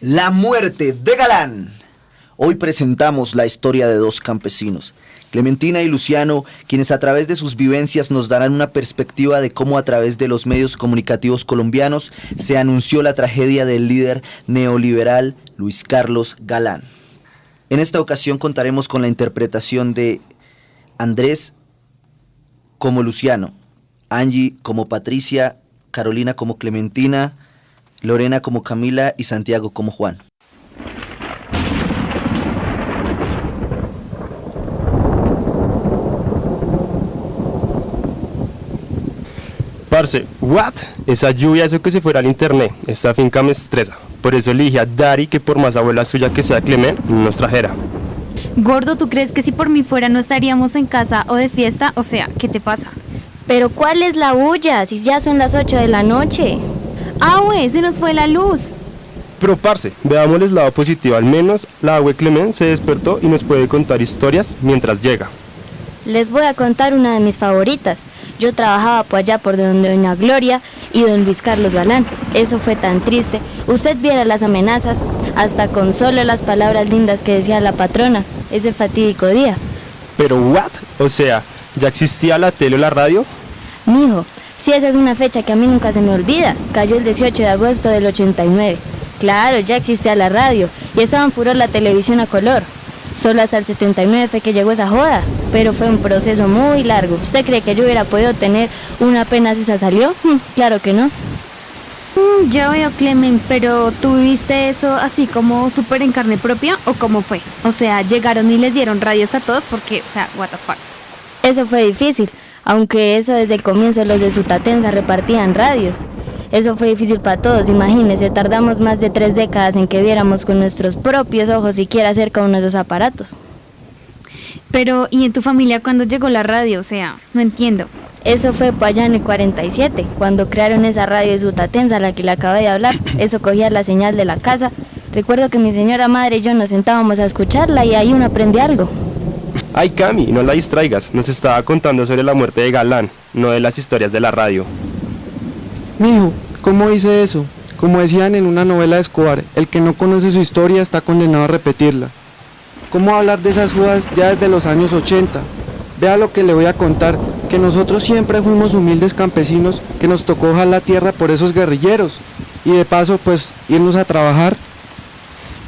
La muerte de Galán. Hoy presentamos la historia de dos campesinos, Clementina y Luciano, quienes a través de sus vivencias nos darán una perspectiva de cómo a través de los medios comunicativos colombianos se anunció la tragedia del líder neoliberal Luis Carlos Galán. En esta ocasión contaremos con la interpretación de Andrés como Luciano, Angie como Patricia, Carolina como Clementina, Lorena como Camila y Santiago como Juan. Parce, ¿what? Esa lluvia, eso que se fuera al internet. Esta finca me estresa. Por eso le dije a Dari que por más abuela suya que sea Clemen, nos trajera. Gordo, ¿tú crees que si por mí fuera no estaríamos en casa o de fiesta? O sea, ¿qué te pasa? Pero ¿cuál es la bulla? Si ya son las 8 de la noche. ¡Güey! Se nos fue la luz. Pero parce, veamos el lado positivo. Al menos la abue Clemen se despertó y nos puede contar historias mientras llega. Les voy a contar una de mis favoritas. Yo trabajaba por allá por donde doña Gloria y don Luis Carlos Galán. Eso fue tan triste. Usted viera las amenazas, hasta con solo las palabras lindas que decía la patrona, ese fatídico día. Pero ¿what? O sea, ¿ya existía la tele o la radio? Mijo, si esa es una fecha que a mí nunca se me olvida. Cayó el 18 de agosto del 89. Claro, ya existía la radio y estaba en furor la televisión a color. Solo hasta el 79 fue que llegó esa joda, pero fue un proceso muy largo. ¿Usted cree que yo hubiera podido tener una apenas esa salió? Claro que no. Ya veo, Clemen, pero ¿tú viviste eso así como súper en carne propia o cómo fue? O sea, llegaron y les dieron radios a todos porque, o sea, what the fuck. Eso fue difícil, aunque eso desde el comienzo los de Sutatensa repartían radios. Eso fue difícil para todos, imagínense, tardamos más de 3 décadas en que viéramos con nuestros propios ojos siquiera cerca uno de los aparatos. Pero, ¿y en tu familia cuándo llegó la radio? O sea, no entiendo. Eso fue para allá en el 47, cuando crearon esa radio de Sutatensa, la que le acabé de hablar. Eso cogía la señal de la casa. Recuerdo que mi señora madre y yo nos sentábamos a escucharla y ahí uno aprende algo. Ay, Cami, no la distraigas. Nos estaba contando sobre la muerte de Galán, no de las historias de la radio. Mijo, ¿cómo dice eso? Como decían en una novela de Escobar, el que no conoce su historia está condenado a repetirla. ¿Cómo hablar de esas jodas ya desde los años 80? Vea lo que le voy a contar, que nosotros siempre fuimos humildes campesinos, que nos tocó dejar la tierra por esos guerrilleros, y de paso pues irnos a trabajar.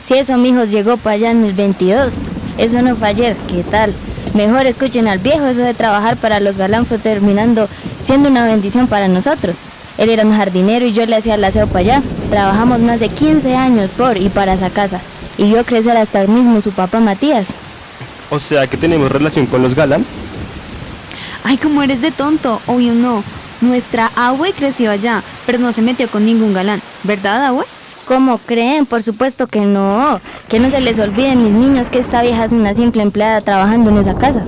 Si eso, mijos, llegó para allá en el 22, eso no fue ayer, ¿qué tal? Mejor escuchen al viejo, eso de trabajar para los Galán fue terminando siendo una bendición para nosotros. Él era un jardinero y yo le hacía el aseo para allá. Trabajamos más de 15 años por y para esa casa. Y yo crecer hasta el mismo su papá Matías. O sea que tenemos relación con los Galán. Ay, ¿cómo eres de tonto? Obvio no. Nuestra abue creció allá, pero no se metió con ningún galán. ¿Verdad, abue? ¿Cómo creen? Por supuesto que no. Que no se les olvide, mis niños, que esta vieja es una simple empleada trabajando en esa casa.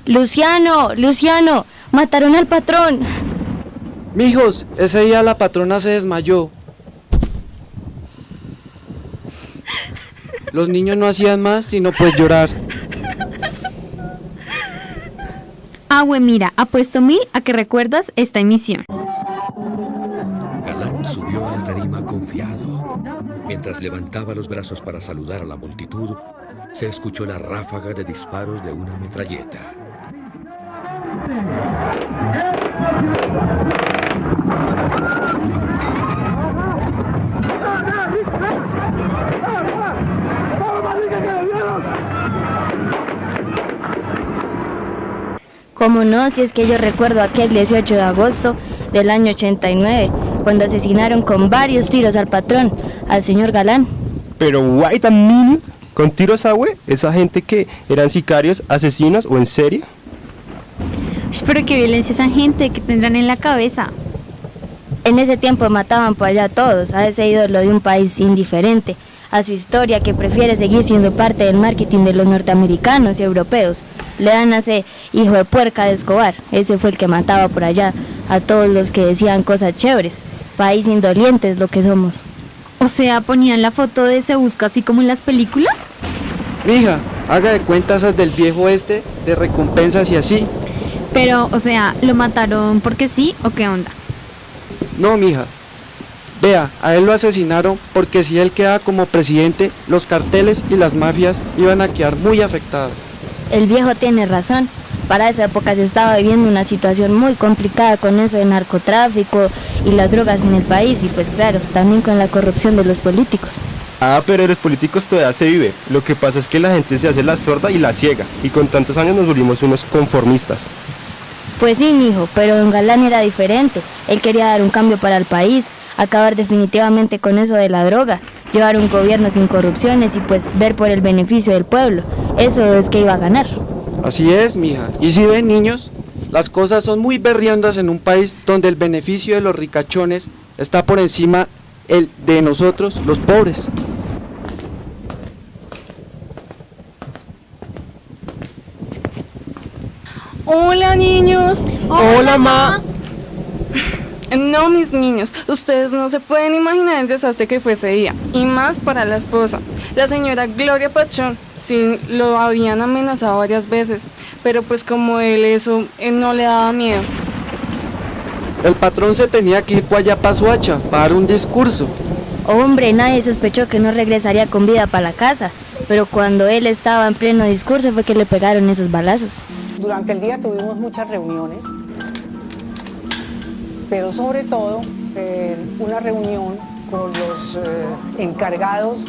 Luciano, mataron al patrón. Mijos, ese día la patrona se desmayó. Los niños no hacían más sino pues llorar. Abue, mira, apuesto 1000 a que recuerdas esta emisión. Galán subió a la tarima confiado. Mientras levantaba los brazos para saludar a la multitud, se escuchó la ráfaga de disparos de una metralleta. ¿Cómo no? Si es que yo recuerdo aquel 18 de agosto del año 89, cuando asesinaron con varios tiros al patrón, al señor Galán. Pero wait a minute, ¿con tiros abue? ¿Esa gente que eran sicarios, asesinos o en serie? Pero qué violencia esa gente que tendrán en la cabeza. En ese tiempo mataban por allá a todos, a ese ídolo de un país indiferente, a su historia que prefiere seguir siendo parte del marketing de los norteamericanos y europeos. Le dan a ese hijo de puerca de Escobar, ese fue el que mataba por allá a todos los que decían cosas chéveres. País indolientes lo que somos. O sea, ponían la foto de Se Busca así como en las películas. Mija, haga de cuenta esas del viejo este, de recompensas y así. Pero, o sea, ¿lo mataron porque sí o qué onda? No, mija. Vea, a él lo asesinaron porque si él quedaba como presidente, los carteles y las mafias iban a quedar muy afectadas. El viejo tiene razón. Para esa época se estaba viviendo una situación muy complicada con eso de narcotráfico y las drogas en el país y pues claro, también con la corrupción de los políticos. Ah, pero de los políticos todavía se vive. Lo que pasa es que la gente se hace la sorda y la ciega, y con tantos años nos volvimos unos conformistas. Pues sí, mijo, pero don Galán era diferente. Él quería dar un cambio para el país, acabar definitivamente con eso de la droga, llevar un gobierno sin corrupciones y pues ver por el beneficio del pueblo. Eso es que iba a ganar. Así es, mija. Y si ven, niños, las cosas son muy berriondas en un país donde el beneficio de los ricachones está por encima el de nosotros, los pobres. Hola niños. Hola, ma. No, mis niños, ustedes no se pueden imaginar el desastre que fue ese día. Y más para la esposa, la señora Gloria Pachón. Sí, lo habían amenazado varias veces, pero pues como él no le daba miedo. El patrón se tenía que ir para allá para Soacha para dar un discurso. Hombre, nadie sospechó que no regresaría con vida para la casa, pero cuando él estaba en pleno discurso fue que le pegaron esos balazos. Durante el día tuvimos muchas reuniones, pero sobre todo una reunión con los encargados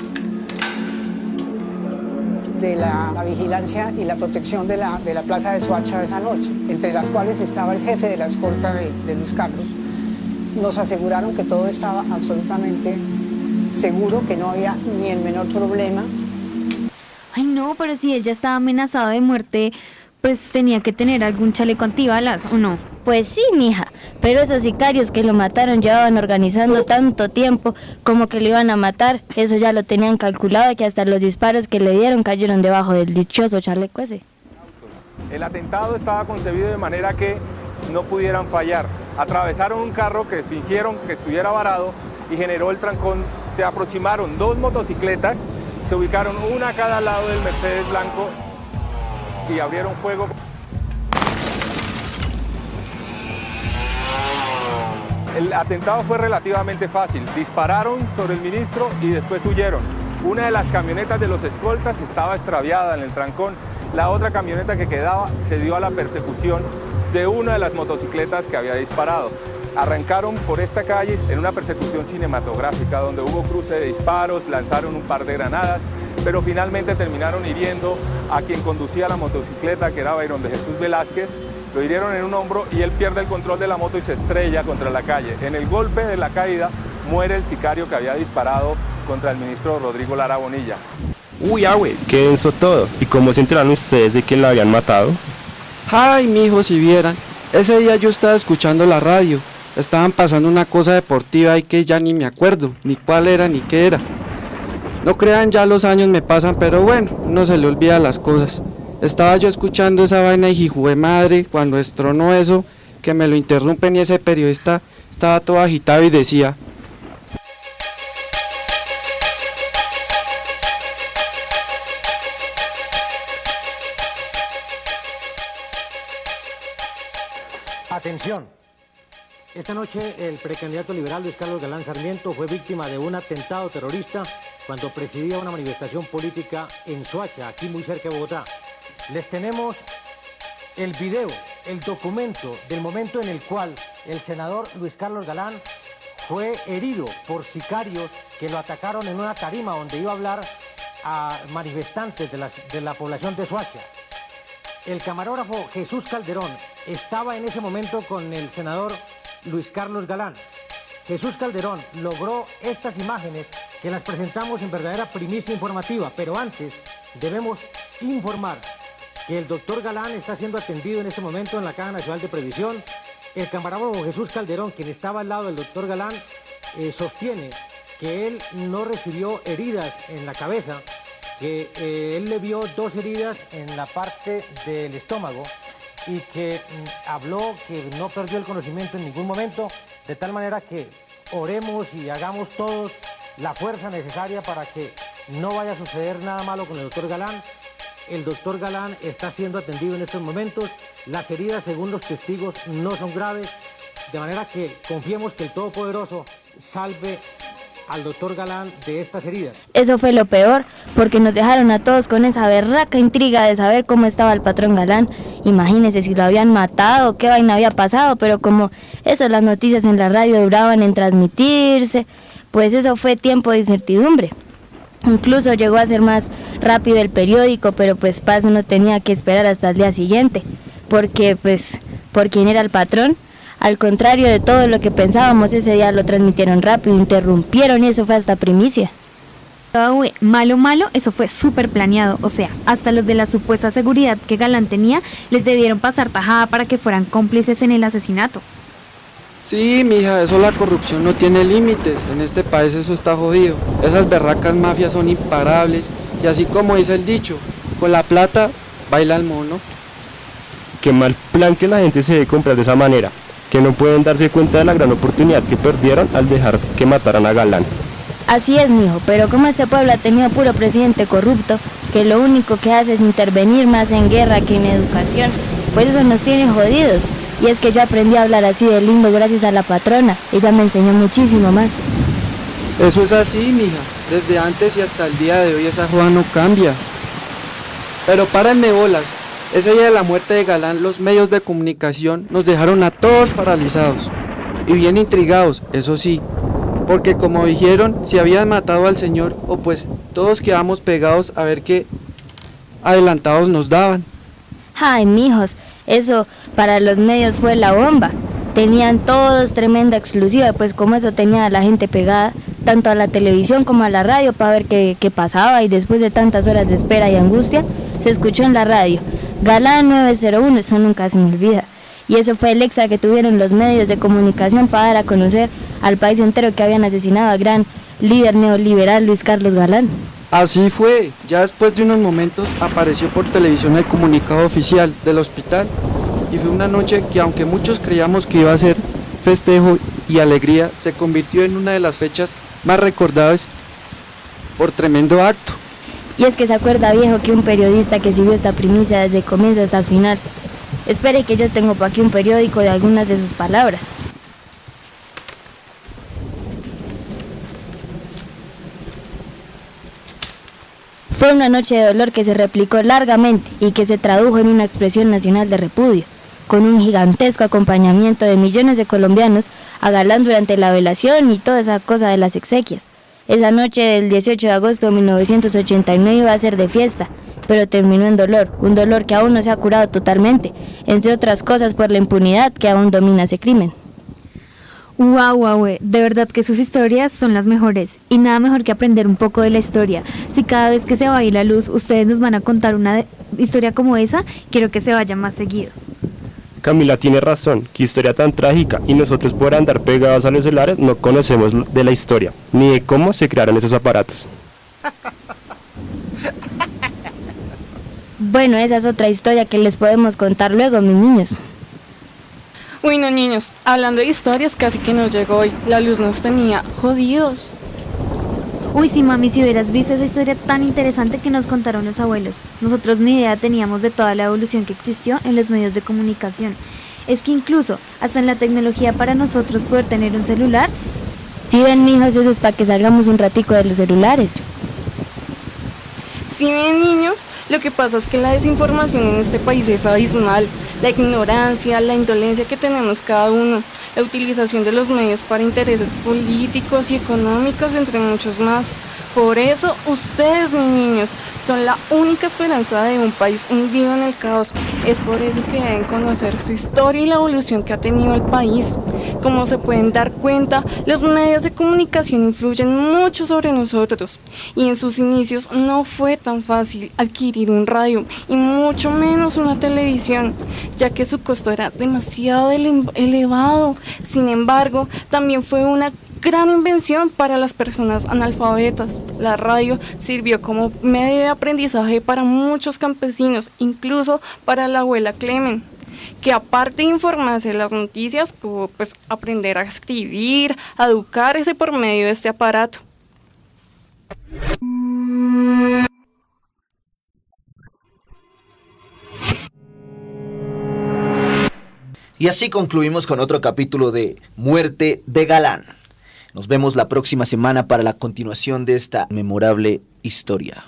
de la vigilancia y la protección de la plaza de Soacha esa noche, entre las cuales estaba el jefe de la escolta de Luis Carlos. Nos aseguraron que todo estaba absolutamente seguro, que no había ni el menor problema. Ay, no, pero si él ya estaba amenazado de muerte, pues tenía que tener algún chaleco antibalas, ¿o no? Pues sí, mija, pero esos sicarios que lo mataron llevaban organizando tanto tiempo como que lo iban a matar. Eso ya lo tenían calculado, que hasta los disparos que le dieron cayeron debajo del dichoso chaleco ese. El atentado estaba concebido de manera que no pudieran fallar. Atravesaron un carro que fingieron que estuviera varado y generó el trancón. Se aproximaron 2 motocicletas, se ubicaron una a cada lado del Mercedes blanco y abrieron fuego. El atentado fue relativamente fácil. Dispararon sobre el ministro y después huyeron. Una de las camionetas de los escoltas estaba extraviada en el trancón. La otra camioneta que quedaba se dio a la persecución de una de las motocicletas que había disparado. Arrancaron por esta calle en una persecución cinematográfica donde hubo cruce de disparos, lanzaron un par de granadas, pero finalmente terminaron hiriendo a quien conducía la motocicleta, que era Byron de Jesús Velázquez. Lo hirieron en un hombro y él pierde el control de la moto y se estrella contra la calle. En el golpe de la caída muere el sicario que había disparado contra el ministro Rodrigo Lara Bonilla. Uy, güey, qué denso todo. ¿Y cómo se enteraron ustedes de que la habían matado? Ay, mijo, si vieran. Ese día yo estaba escuchando la radio. Estaban pasando una cosa deportiva y que ya ni me acuerdo, ni cuál era, ni qué era. No crean, ya los años me pasan, pero bueno, no se le olvida las cosas. Estaba yo escuchando esa vaina y jijue madre, cuando estronó eso, que me lo interrumpen y ese periodista estaba todo agitado y decía: Atención, esta noche el precandidato liberal Luis Carlos Galán Sarmiento fue víctima de un atentado terrorista cuando presidía una manifestación política en Soacha, aquí muy cerca de Bogotá. Les tenemos el video, el documento del momento en el cual el senador Luis Carlos Galán fue herido por sicarios que lo atacaron en una tarima donde iba a hablar a manifestantes de la población de Soacha. El camarógrafo Jesús Calderón estaba en ese momento con el senador Luis Carlos Galán. Jesús Calderón logró estas imágenes que las presentamos en verdadera primicia informativa, pero antes debemos informar que el doctor Galán está siendo atendido en este momento en la Caja Nacional de Previsión. El camarógrafo Jesús Calderón, quien estaba al lado del doctor Galán, sostiene que él no recibió heridas en la cabeza, que él le vio 2 heridas en la parte del estómago y que habló que no perdió el conocimiento en ningún momento, de tal manera que oremos y hagamos todos la fuerza necesaria para que no vaya a suceder nada malo con el doctor Galán El doctor Galán está siendo atendido en estos momentos. Las heridas, según los testigos, no son graves, de manera que confiemos que el Todopoderoso salve al doctor Galán de estas heridas. Eso fue lo peor, porque nos dejaron a todos con esa berraca intriga de saber cómo estaba el patrón Galán. Imagínense si lo habían matado, qué vaina había pasado, pero como eso, las noticias en la radio duraban en transmitirse, pues eso fue tiempo de incertidumbre. Incluso llegó a ser más rápido el periódico, pero pues para eso uno tenía que esperar hasta el día siguiente, porque pues por quién era el patrón. Al contrario de todo lo que pensábamos, ese día lo transmitieron rápido, interrumpieron y eso fue hasta primicia. Malo, eso fue súper planeado. O sea, hasta los de la supuesta seguridad que Galán tenía les debieron pasar tajada para que fueran cómplices en el asesinato. Sí, mija, eso la corrupción no tiene límites. En este país eso está jodido. Esas berracas mafias son imparables y así como dice el dicho, con la plata baila el mono. Qué mal plan que la gente se dé comprar de esa manera, que no pueden darse cuenta de la gran oportunidad que perdieron al dejar que mataran a Galán. Así es, mijo, pero como este pueblo ha tenido puro presidente corrupto, que lo único que hace es intervenir más en guerra que en educación, pues eso nos tiene jodidos. Y es que yo aprendí a hablar así de lindo gracias a la patrona, ella me enseñó muchísimo más. Eso es así, mija, desde antes y hasta el día de hoy esa joda no cambia. Pero párenme bolas. Ese día de la muerte de Galán, los medios de comunicación nos dejaron a todos paralizados y bien intrigados, eso sí, porque como dijeron, si habían matado al señor, o pues todos quedamos pegados a ver qué adelantados nos daban. Ay, mijos, eso para los medios fue la bomba. Tenían todos tremenda exclusiva, pues como eso tenía a la gente pegada, tanto a la televisión como a la radio para ver qué pasaba, y después de tantas horas de espera y angustia, se escuchó en la radio: Galán 901, eso nunca se me olvida. Y eso fue el extra que tuvieron los medios de comunicación para dar a conocer al país entero que habían asesinado al gran líder neoliberal Luis Carlos Galán. Así fue, ya después de unos momentos apareció por televisión el comunicado oficial del hospital y fue una noche que, aunque muchos creíamos que iba a ser festejo y alegría, se convirtió en una de las fechas más recordadas por tremendo acto. Y es que se acuerda, viejo, que un periodista que siguió esta primicia desde el comienzo hasta el final. Espere que yo tengo por aquí un periódico de algunas de sus palabras. Fue una noche de dolor que se replicó largamente y que se tradujo en una expresión nacional de repudio, con un gigantesco acompañamiento de millones de colombianos a Galán durante la velación y toda esa cosa de las exequias. Esa noche del 18 de agosto de 1989 iba a ser de fiesta, pero terminó en dolor, un dolor que aún no se ha curado totalmente, entre otras cosas por la impunidad que aún domina ese crimen. Wow, de verdad que sus historias son las mejores, y nada mejor que aprender un poco de la historia. Si cada vez que se va a ir la luz ustedes nos van a contar una historia como esa, quiero que se vaya más seguido. Camila tiene razón, qué historia tan trágica, y nosotros por andar pegados a los celulares no conocemos de la historia, ni de cómo se crearon esos aparatos. Bueno, esa es otra historia que les podemos contar luego, mis niños. Uy, no, niños, hablando de historias, casi que nos llegó hoy. La luz nos tenía jodidos. Uy, sí, mami, si hubieras visto esa historia tan interesante que nos contaron los abuelos. Nosotros ni idea teníamos de toda la evolución que existió en los medios de comunicación. Es que incluso, hasta en la tecnología para nosotros poder tener un celular. Sí, ven, mijos, eso es para que salgamos un ratico de los celulares. Si ven, niños, lo que pasa es que la desinformación en este país es abismal. La ignorancia, la indolencia que tenemos cada uno, la utilización de los medios para intereses políticos y económicos, entre muchos más. Por eso, ustedes, mis niños, son la única esperanza de un país hundido en el caos. Es por eso que deben conocer su historia y la evolución que ha tenido el país. Como se pueden dar cuenta, los medios de comunicación influyen mucho sobre nosotros. Y en sus inicios no fue tan fácil adquirir un radio, y mucho menos una televisión, ya que su costo era demasiado elevado. Sin embargo, también fue una gran invención para las personas analfabetas. La radio sirvió como medio de aprendizaje para muchos campesinos, incluso para la abuela Clemen, que aparte de informarse de las noticias, pudo aprender a escribir, a educarse por medio de este aparato. Y así concluimos con otro capítulo de Muerte de Galán. Nos vemos la próxima semana para la continuación de esta memorable historia.